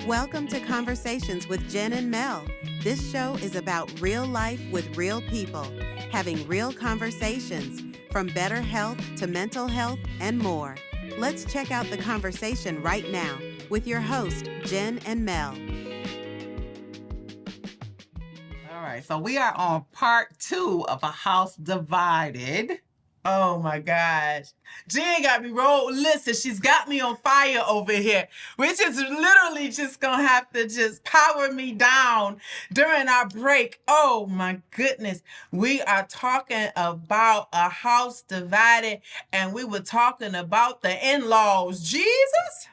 Welcome to Conversations with Jen and Mel. This show is about real life with real people, having real conversations, from better health to mental health and more. Let's check out the conversation right now with your host, Jen and Mel. All right, so we are on part 2 of A House Divided. Oh my gosh. Jen got me rolled. Listen, she's got me on fire over here. We're just literally just gonna have to just power me down during our break. Oh my goodness. We are talking about A House Divided, and we were talking about the in-laws. Jesus!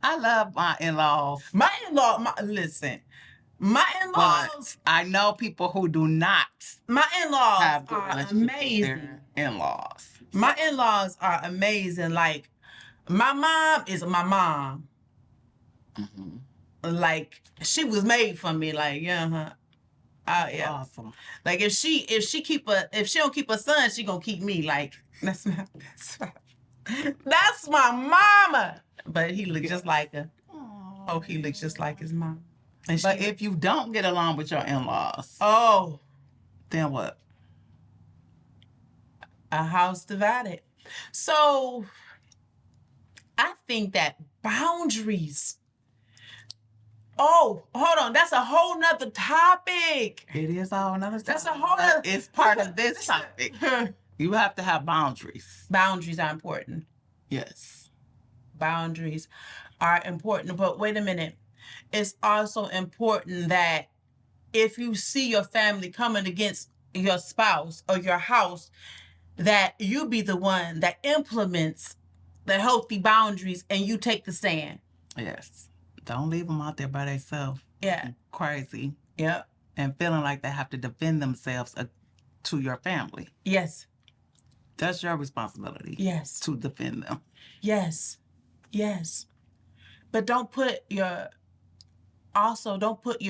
I love my in-laws. Listen. My in-laws. But I know people who do not My in-laws have good are relationship with amazing. their in-laws. My in-laws are amazing. Like, my mom is my mom. Mm-hmm. Like, she was made for me. Like, yeah. Awesome. Like, if she don't keep a son, she gonna keep me. Like, that's my mama. But he looked just like her. Aww. Oh, he looks just like his mom. But if you don't get along with your in-laws, then what? A house divided. So I think that boundaries. Oh, hold on. That's a whole nother topic. It is all another topic. That's a whole nother. It's part of this topic. You have to have boundaries. Boundaries are important. Yes. Boundaries are important. But wait a minute. It's also important that if you see your family coming against your spouse or your house, that you be the one that implements the healthy boundaries and you take the stand. Yes. Don't leave them out there by themselves. Yeah. Crazy. Yeah. And feeling like they have to defend themselves to your family. Yes. That's your responsibility. Yes. To defend them. Yes. Yes. But don't put your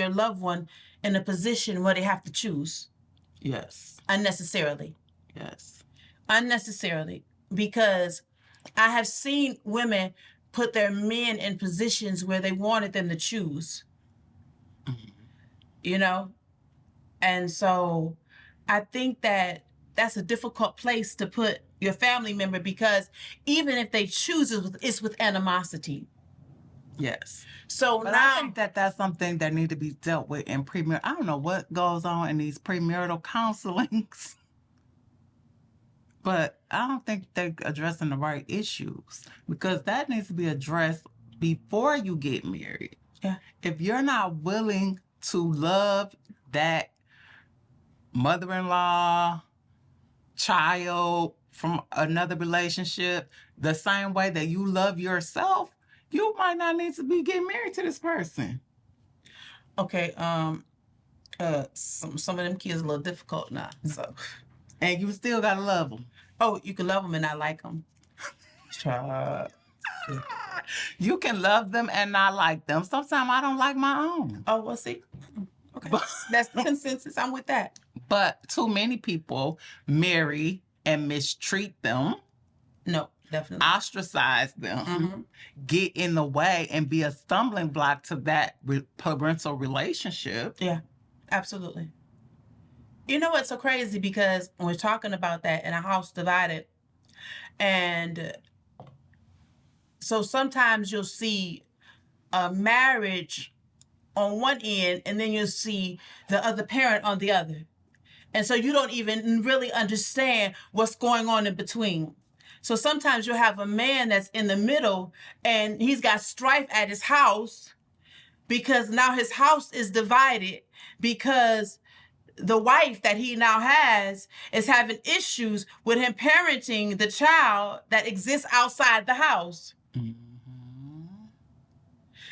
loved one in a position where they have to choose. Yes. Unnecessarily. Yes. Unnecessarily. Because I have seen women put their men in positions where they wanted them to choose. Mm-hmm. You know? And so I think that that's a difficult place to put your family member, because even if they choose, it's with animosity. Yes. So but now I think that that's something that need to be dealt with in premarital. I don't know what goes on in these premarital counselings, but I don't think they're addressing the right issues, because that needs to be addressed before you get married. Yeah. If you're not willing to love that mother-in-law, child from another relationship the same way that you love yourself, you might not need to be getting married to this person. Okay, some of them kids are a little difficult now, so. And you still gotta love them. Oh, you can love them and not like them. You can love them and not like them. Sometimes I don't like my own. Oh, well, see. Okay, that's the consensus. I'm with that. But too many people marry and mistreat them. No, definitely. Ostracize them. Mm-hmm. Get in the way and be a stumbling block to that parental relationship. Yeah, absolutely. You know what's so crazy? Because we're talking about that in A House Divided. And so sometimes you'll see a marriage on one end, and then you'll see the other parent on the other. And so you don't even really understand what's going on in between. So sometimes you'll have a man that's in the middle, and he's got strife at his house because now his house is divided, because the wife that he now has is having issues with him parenting the child that exists outside the house. Mm-hmm.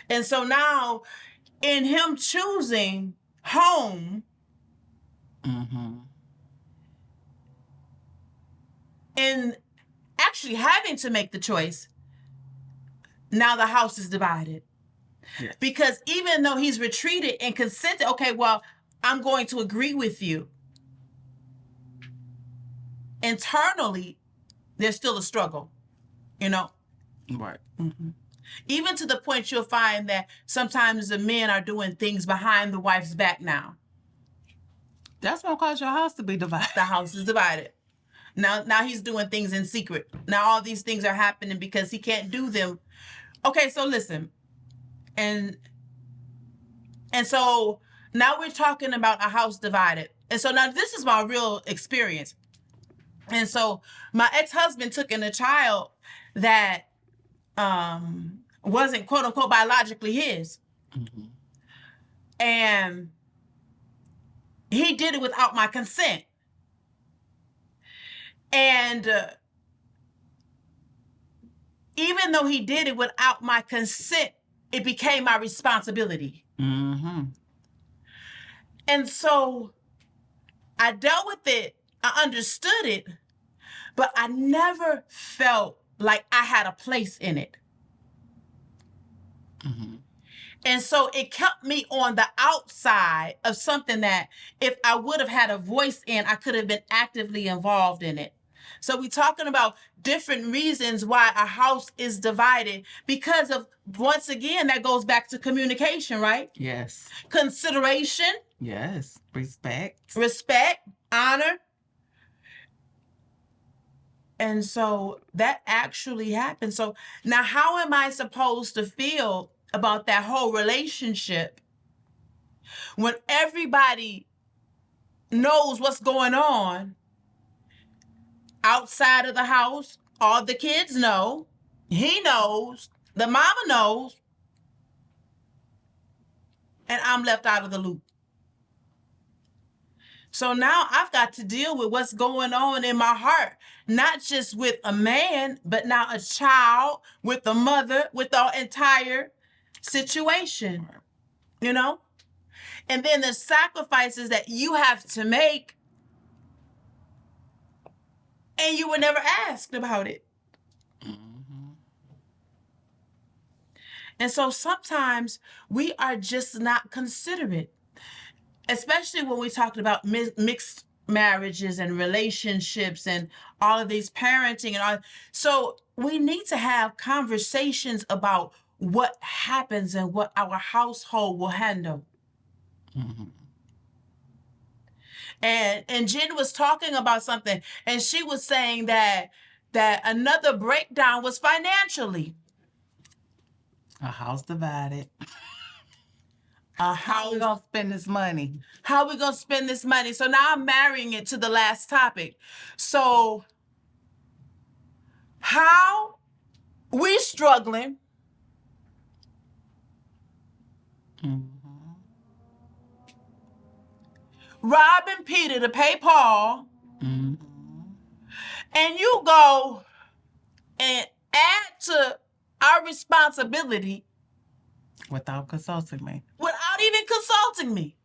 And so now, in him choosing home, mm-hmm. in actually having to make the choice, now the house is divided. Yes. Because even though he's retreated and consented, okay, well, I'm going to agree with you, internally, there's still a struggle, you know? Right. Mm-hmm. Even to the point you'll find that sometimes the men are doing things behind the wife's back now. That's what caused your house to be divided. The house is divided. Now he's doing things in secret. Now all these things are happening because he can't do them. Okay, so listen. And so now we're talking about a house divided. And so now this is my real experience. And so my ex-husband took in a child that wasn't quote unquote biologically his. Mm-hmm. And he did it without my consent. And even though he did it without my consent, it became my responsibility. Mm-hmm. And so I dealt with it. I understood it, but I never felt like I had a place in it. Mm-hmm. And so it kept me on the outside of something that if I would have had a voice in, I could have been actively involved in it. So we're talking about different reasons why a house is divided because of, once again, that goes back to communication, right? Yes. Consideration. Yes. Respect, Honor. And so that actually happened. So now how am I supposed to feel about that whole relationship when everybody knows what's going on outside of the house? All the kids know. He knows. The mama knows. And I'm left out of the loop. So now I've got to deal with what's going on in my heart, not just with a man, but now a child, with the mother, with the entire situation, you know? And then the sacrifices that you have to make, and you were never asked about it. Mm-hmm. And so sometimes we are just not considerate, especially when we talked about mixed marriages and relationships and all of these parenting and all. So we need to have conversations about what happens and what our household will handle. Mm-hmm. And Jen was talking about something, and she was saying that another breakdown was financially. A house divided. A How we house. gonna spend this money? How we gonna spend this money? So now I'm marrying it to the last topic. So how we struggling? Mm-hmm. Robbing Peter to pay Paul, Mm-hmm. and you go and add to our responsibility Without consulting me. without even consulting me.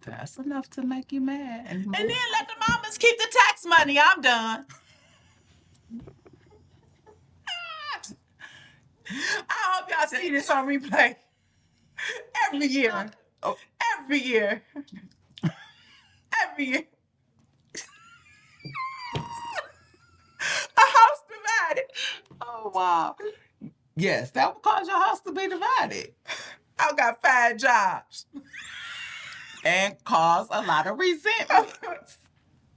That's enough to make you mad. And then let the mamas keep the tax money. I'm done. I hope y'all see this on replay. Every year. Oh. Every year. Every year. A house divided. Oh, wow. Yes, that would cause your house to be divided. I got 5 jobs. And cause a lot of resentment.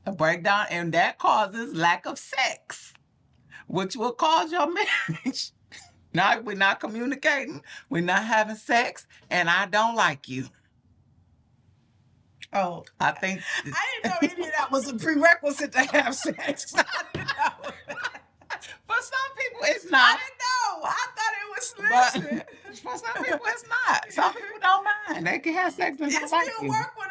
A breakdown, and that causes lack of sex, which will cause your marriage. Now we're not communicating, we're not having sex, and I don't like you. Oh, I think I didn't know any of that was a prerequisite to have sex. I didn't know. for some people it's I not. didn't know. I thought it was listen. But for some people it's not. Some people don't mind. They can have sex and It not still like you. work when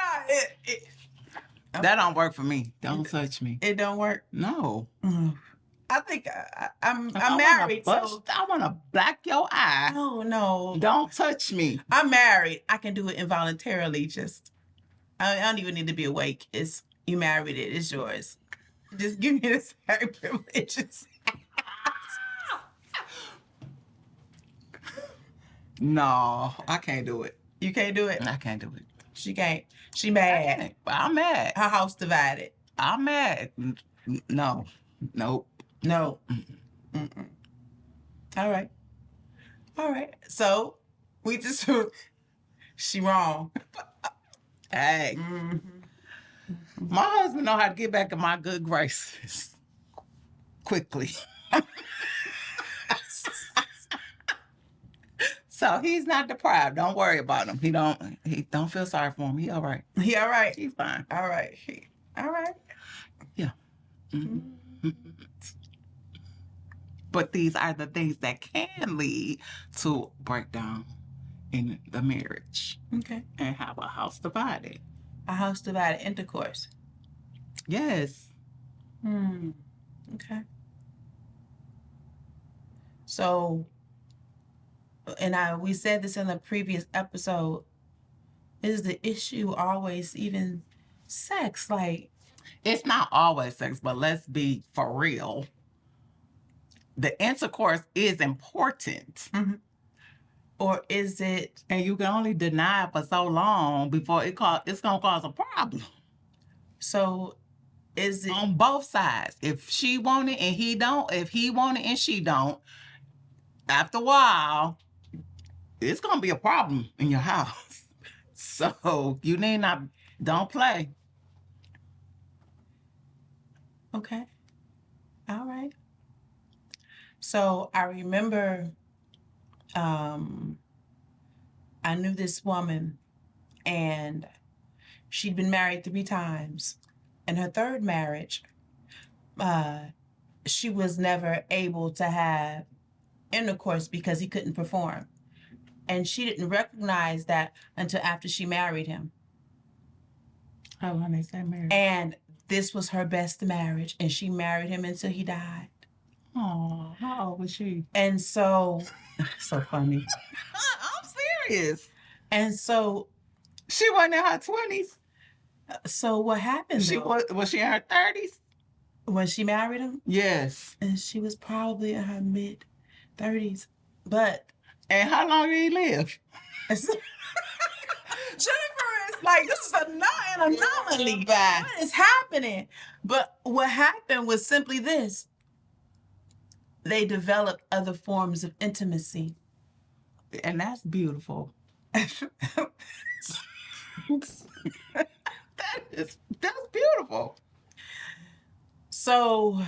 That don't work for me. Don't touch me. it don't work. No. I think I'm I married. I want to black your eye. Oh no. Don't touch me. I'm married. I can do it involuntarily. Just I don't even need to be awake. It's you married it. It's yours. Just give me the same privileges. No, I can't do it. You can't do it. I can't do it. She can't. She mad. I'm mad. Her house divided. I'm mad. No. Nope. No. Mm-mm. All right. All right. So we just she wrong. Hey, my husband know how to get back in my good graces quickly. So he's not deprived. Don't worry about him. He don't feel sorry for him. He all right. He all right. He's fine. All right. All right. Yeah. Mm-hmm. But these are the things that can lead to breakdown in the marriage. Okay. And have a house divided. A house divided intercourse. Yes. Okay. So, and we said this in the previous episode, is the issue always even sex? Like, it's not always sex, but let's be for real. The intercourse is important. Mm-hmm. Or is it? And you can only deny it for so long before it's gonna cause a problem. So, is it on both sides? If she want it and he don't, if he want it and she don't, after a while, it's gonna be a problem in your house. So you need not don't play. Okay. All right. So I remember I knew this woman and she'd been married 3 times. In her third marriage, she was never able to have intercourse because he couldn't perform. And she didn't recognize that until after she married him. How long they stay married? And this was her best marriage, and she married him until he died. Oh, how old was she? And so, so funny. I'm serious. And so, she wasn't in her 20s. So what happened? She was she in her 30s when she married him? Yes. And she was probably in her mid 30s. But and how long did he live? Jennifer is like, this is an anomaly. What is happening? But what happened was simply this. They developed other forms of intimacy. And that's beautiful. That's beautiful. So,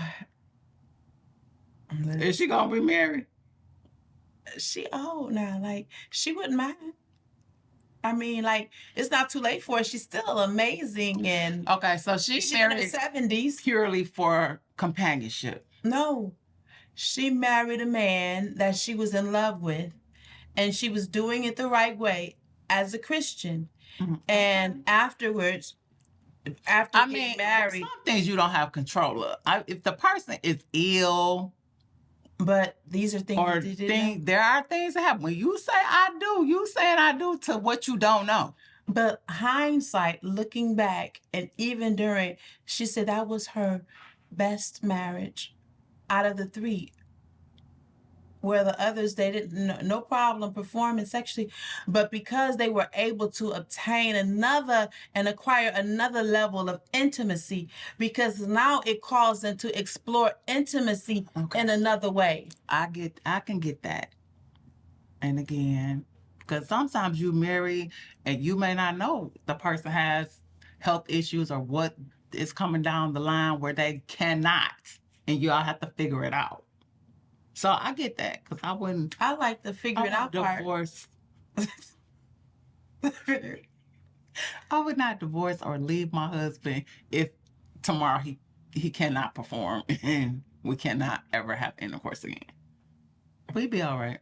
is she gonna be married? She old now. Like, she wouldn't mind. I mean, like, it's not too late for her. She's still amazing. And okay, so she's married in her 70s purely for companionship. No, she married a man that she was in love with, and she was doing it the right way as a Christian. Mm-hmm. And afterwards, after getting married, some things you don't have control of. If the person is ill, but these are things or there are things that happen when you say I do. You saying I do to what you don't know. But hindsight, looking back, and even during, she said that was her best marriage out of the 3. Where the others, they didn't, no problem performing sexually, but because they were able to obtain another and acquire another level of intimacy, because now it calls them to explore intimacy in another way. I can get that. And again, because sometimes you marry and you may not know the person has health issues or what is coming down the line where they cannot, and you all have to figure it out. So I get that, because I like the figure it out part. Divorce. I would not divorce or leave my husband if tomorrow he cannot perform and we cannot ever have intercourse again. We'd be all right.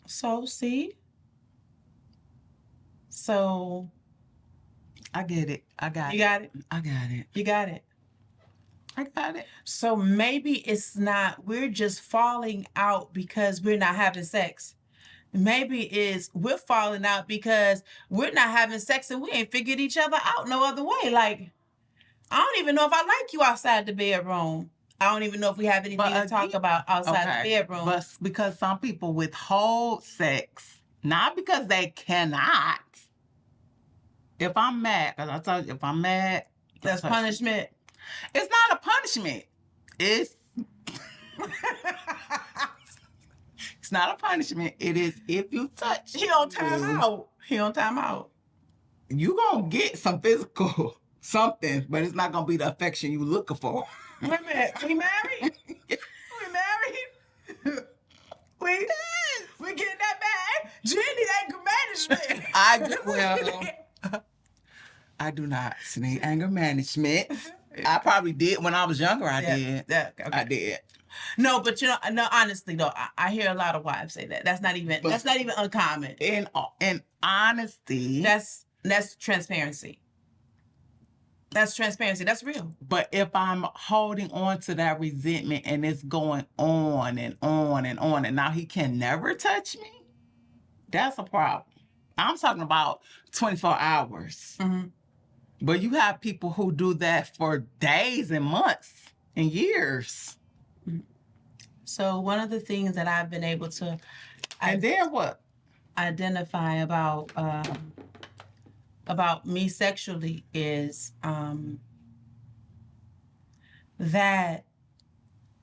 So, see? So. I get it. I got it. You got it? I got it. You got it. I got it. So maybe it's not, we're just falling out because we're not having sex. Maybe it's we're falling out because we're not having sex and we ain't figured each other out no other way. Like, I don't even know if I like you outside the bedroom. I don't even know if we have anything to talk about outside the bedroom. But because some people withhold sex, not because they cannot. If I'm mad, because I told you, if I'm mad, that's punishment. It's not a punishment. It's It's not a punishment. It is if you touch. He on time out. He on time out. You gonna get some physical something, but it's not gonna be the affection you looking for. Wait a minute. We married? We married? We getting that bag? Jenny, anger management. I do not need anger management. I probably did when I was younger. I did. Yeah, okay. I did. No, but no. Honestly, though, I hear a lot of wives say that. That's not even uncommon. In honesty, that's transparency. That's transparency. That's real. But if I'm holding on to that resentment and it's going on and on and on, and now he can never touch me, that's a problem. I'm talking about 24 hours. Mm-hmm. But you have people who do that for days and months and years. So one of the things that I've been able to and then what? Identify about me sexually is that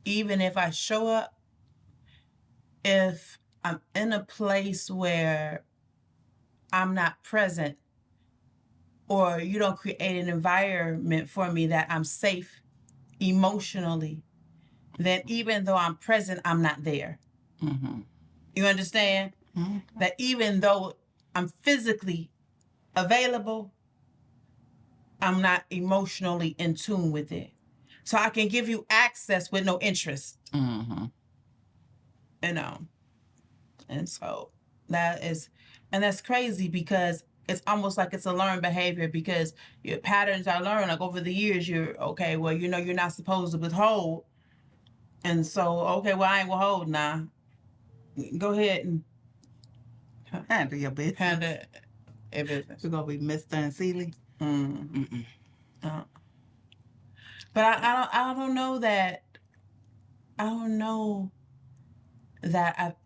even if I show up, if I'm in a place where I'm not present, or you don't create an environment for me that I'm safe emotionally, then even though I'm present, I'm not there. Mm-hmm. You understand? Mm-hmm. That even though I'm physically available, I'm not emotionally in tune with it. So I can give you access with no interest. Mm-hmm. You know? And so that's crazy because it's almost like it's a learned behavior because your patterns are learned. Like over the years, you're okay, well, you're not supposed to withhold. And so, okay, well, I ain't withhold now. Go ahead and handle your business. Handle a business. You're going to be Mr. and Seeley. Mm. But I don't know that I've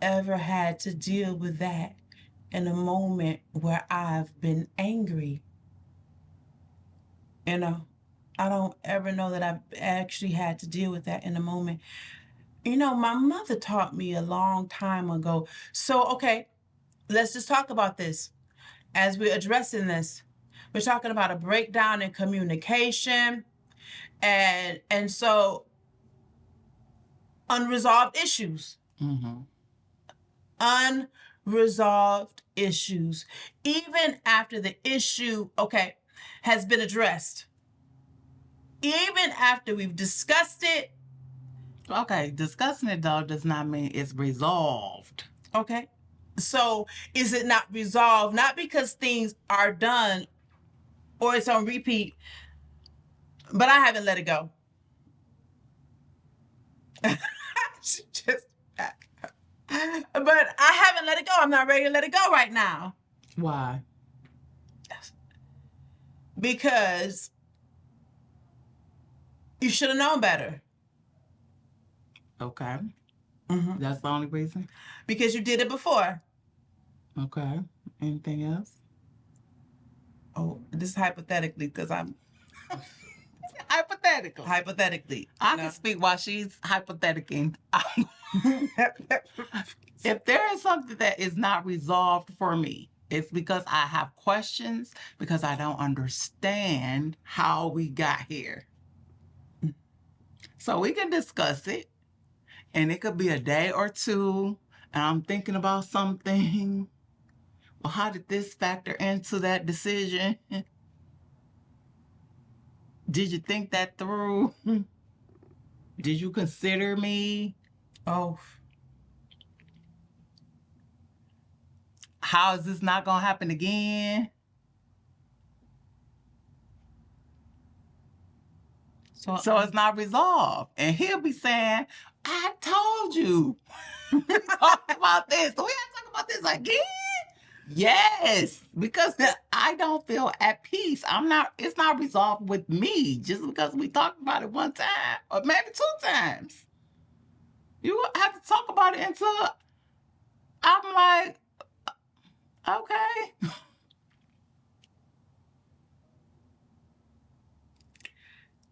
ever had to deal with that in a moment where I've been angry. You know, I don't ever know that I've actually had to deal with that in a moment. You know, my mother taught me a long time ago. So, okay, let's just talk about this. As we're addressing this, we're talking about a breakdown in communication and so unresolved issues. Mm-hmm. Unresolved issues. Even after the issue, has been addressed. Even after we've discussed it. Okay, discussing it though does not mean it's resolved. Okay. So is it not resolved? Not because things are done or it's on repeat, but I haven't let it go. But I haven't let it go. I'm not ready to let it go right now. Why? Because you should have known better. Okay. Mm-hmm. That's the only reason? Because you did it before. Okay. Anything else? Oh, this is hypothetically because I'm... Hypothetically. I can speak while she's hypotheticing. If there is something that is not resolved for me, it's because I have questions, because I don't understand how we got here. So we can discuss it, and it could be a day or two, and I'm thinking about something. Well, how did this factor into that decision? Did you think that through? Did you consider me? Oh. How is this not going to happen again? So it's not resolved. And he'll be saying, I told you. We talked about this. So we have to talk about this again? Yes, because I don't feel at peace. It's not resolved with me just because we talked about it one time or maybe two times. You have to talk about it until I'm like, okay.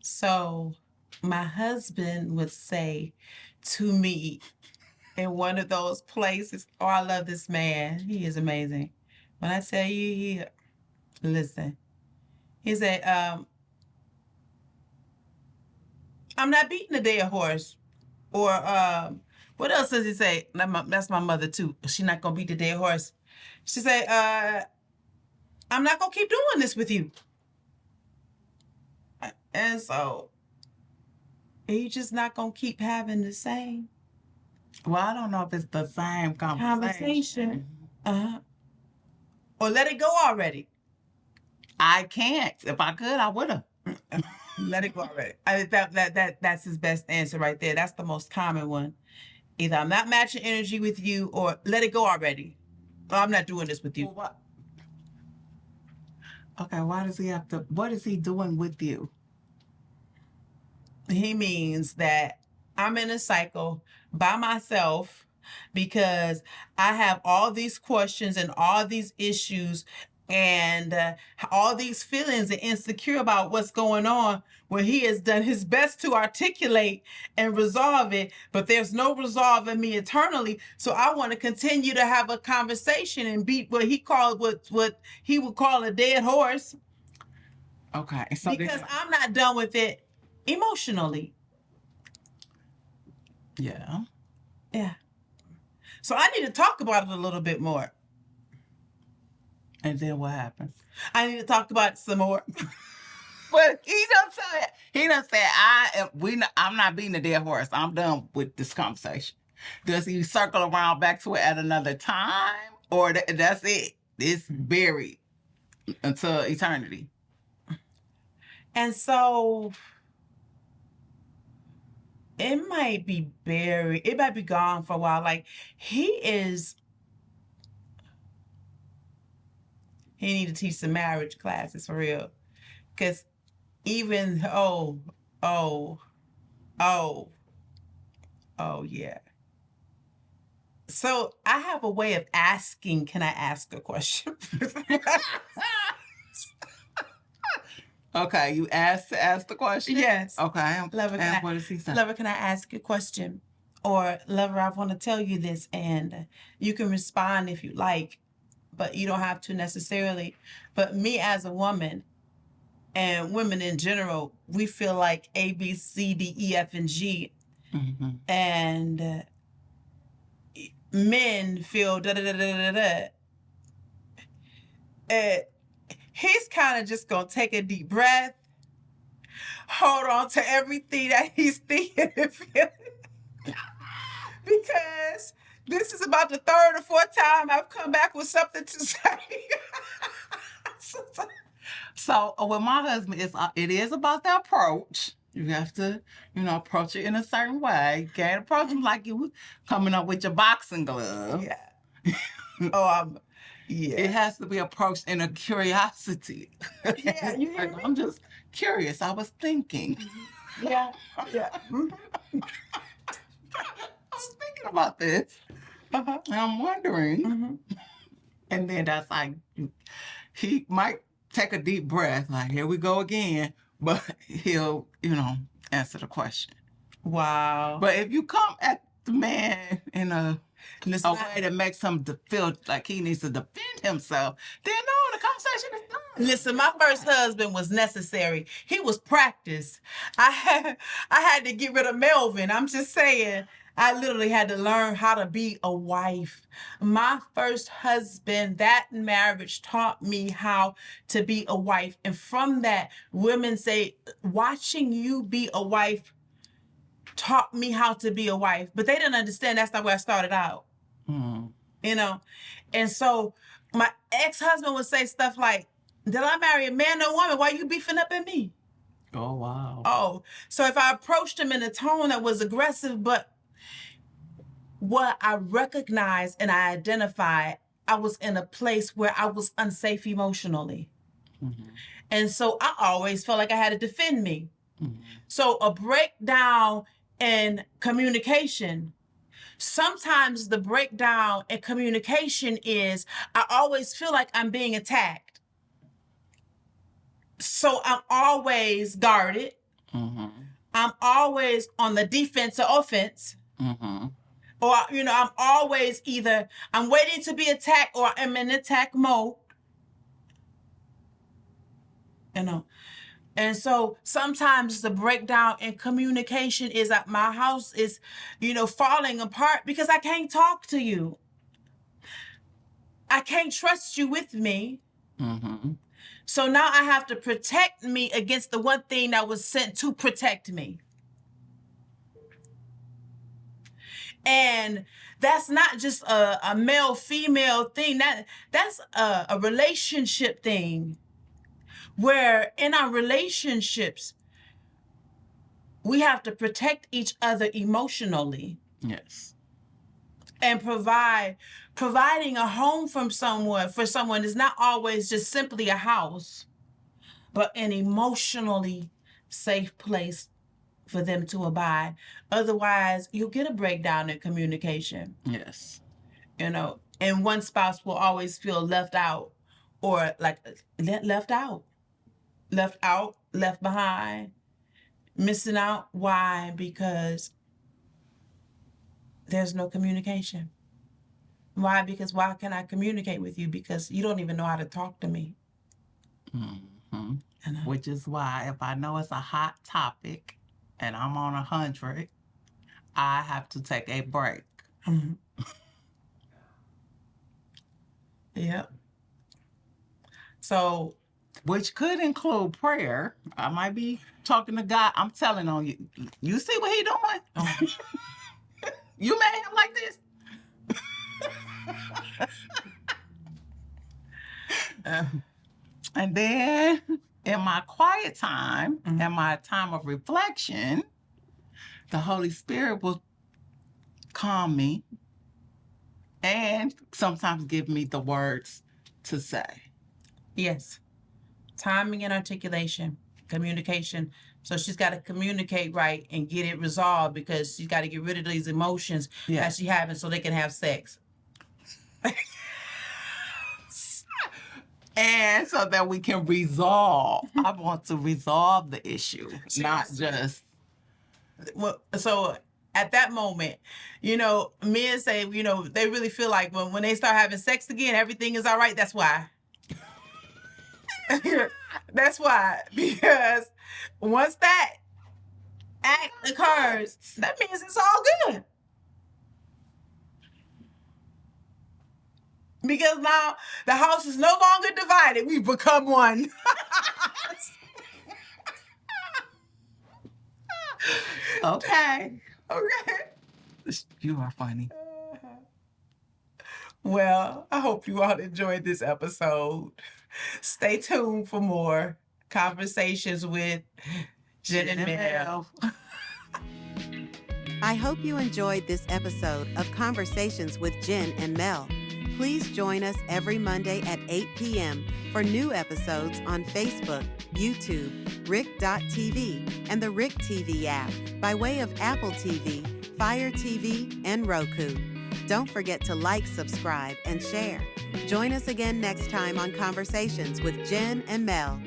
So my husband would say to me, in one of those places. Oh, I love this man. He is amazing. When I tell you, listen, he said, I'm not beating a dead horse. Or what else does he say? That's my mother too. She's not gonna beat the dead horse. She say, I'm not gonna keep doing this with you. And so you just not gonna keep having the same Well, I don't know if it's the same conversation. Or let it go already. I can't. If I could, I would have. Let it go already. That's his best answer right there. That's the most common one. Either I'm not matching energy with you, or let it go already. Or I'm not doing this with you. Well, what? Okay, why does he have to? What is he doing with you? He means that I'm in a cycle by myself because I have all these questions and all these issues and all these feelings and insecure about what's going on, where he has done his best to articulate and resolve it, but there's no resolve in me eternally. So I want to continue to have a conversation and beat what he would call a dead horse. Okay, so because I'm not done with it emotionally. Yeah. So I need to talk about it a little bit more. And then what happens? I need to talk about it some more. But he done said I'm not beating a dead horse. I'm done with this conversation. Does he circle around back to it at another time? Or that's it? It's buried until eternity. And so it might be buried. It might be gone for a while. Like he need to teach some marriage classes for real. Because even, yeah. So I have a way of asking, can I ask a question? Okay, you asked to ask the question? Yes. Okay. Lover, and what does he say? Lover, can I ask you a question? Or, lover, I want to tell you this, and you can respond if you like, but you don't have to necessarily. But me as a woman, and women in general, we feel like A, B, C, D, E, F, and G. Mm-hmm. And men feel da da da da da da. He's kind of just going to take a deep breath, hold on to everything that he's thinking and feeling. Because this is about the third or fourth time I've come back with something to say. So with my husband, it is about the approach. You have to, approach it in a certain way. You can't approach him like you coming up with your boxing glove. Yeah. Yeah. It has to be approached in a curiosity. Yeah, you hear me? I'm just curious. I was thinking. Yeah. I was thinking about this. And I'm wondering. And then that's like, he might take a deep breath, like, here we go again. But he'll, answer the question. Wow. But if you come at the man in a way that makes him feel like he needs to defend himself, then no, the conversation is done. Listen, my first husband was necessary. He was practice. I had to get rid of Melvin. I'm just saying. I literally had to learn how to be a wife. My first husband, that marriage taught me how to be a wife. And from that, women say, watching you be a wife taught me how to be a wife. But they didn't understand that's not where I started out. And so my ex-husband would say stuff like, did I marry a man or woman? Why are you beefing up at me? Oh, wow. Oh, so if I approached him in a tone that was aggressive, but what I recognized and I identified, I was in a place where I was unsafe emotionally. And so I always felt like I had to defend me. So a breakdown in communication, sometimes the breakdown in communication is I always feel like I'm being attacked. So I'm always guarded. I'm always on the defense or offense. Or, I'm always either I'm waiting to be attacked or I'm in attack mode. And so sometimes the breakdown in communication is that my house is, falling apart because I can't talk to you. I can't trust you with me. Mm-hmm. So now I have to protect me against the one thing that was sent to protect me. And that's not just a male-female thing. That's a relationship thing. Where in our relationships, we have to protect each other emotionally. Yes. And providing a home for someone is not always just simply a house, but an emotionally safe place for them to abide. Otherwise, you'll get a breakdown in communication. Yes. And one spouse will always feel left out, or like left out, left behind, missing out. Why? Because there's no communication. Why? Because why can I communicate with you? Because you don't even know how to talk to me. Mm-hmm. Which is why if I know it's a hot topic and I'm on 100, I have to take a break. Mm-hmm. Yep. So, which could include prayer. I might be talking to God. I'm telling on you. You see what he doing? Oh. You made him like this? And then in my quiet time, in my time of reflection, the Holy Spirit will calm me and sometimes give me the words to say. Yes. Timing and articulation, communication. So she's got to communicate right and get it resolved because she's got to get rid of these emotions that she's having so they can have sex. And so that we can resolve. I want to resolve the issue, not just. Well, so at that moment, men say, they really feel like when they start having sex again, everything is all right. That's why. That's why. Because once that act occurs, that means it's all good. Because now the house is no longer divided. We've become one. Okay. Okay. You are funny. Well, I hope you all enjoyed this episode. Stay tuned for more conversations with Jen and Mel. I hope you enjoyed this episode of Conversations with Jen and Mel. Please join us every Monday at 8 p.m. for new episodes on Facebook, YouTube, Rick.tv, and the Rick TV app by way of Apple TV, Fire TV, and Roku. Don't forget to like, subscribe, and share. Join us again next time on Conversations with Jen and Mel.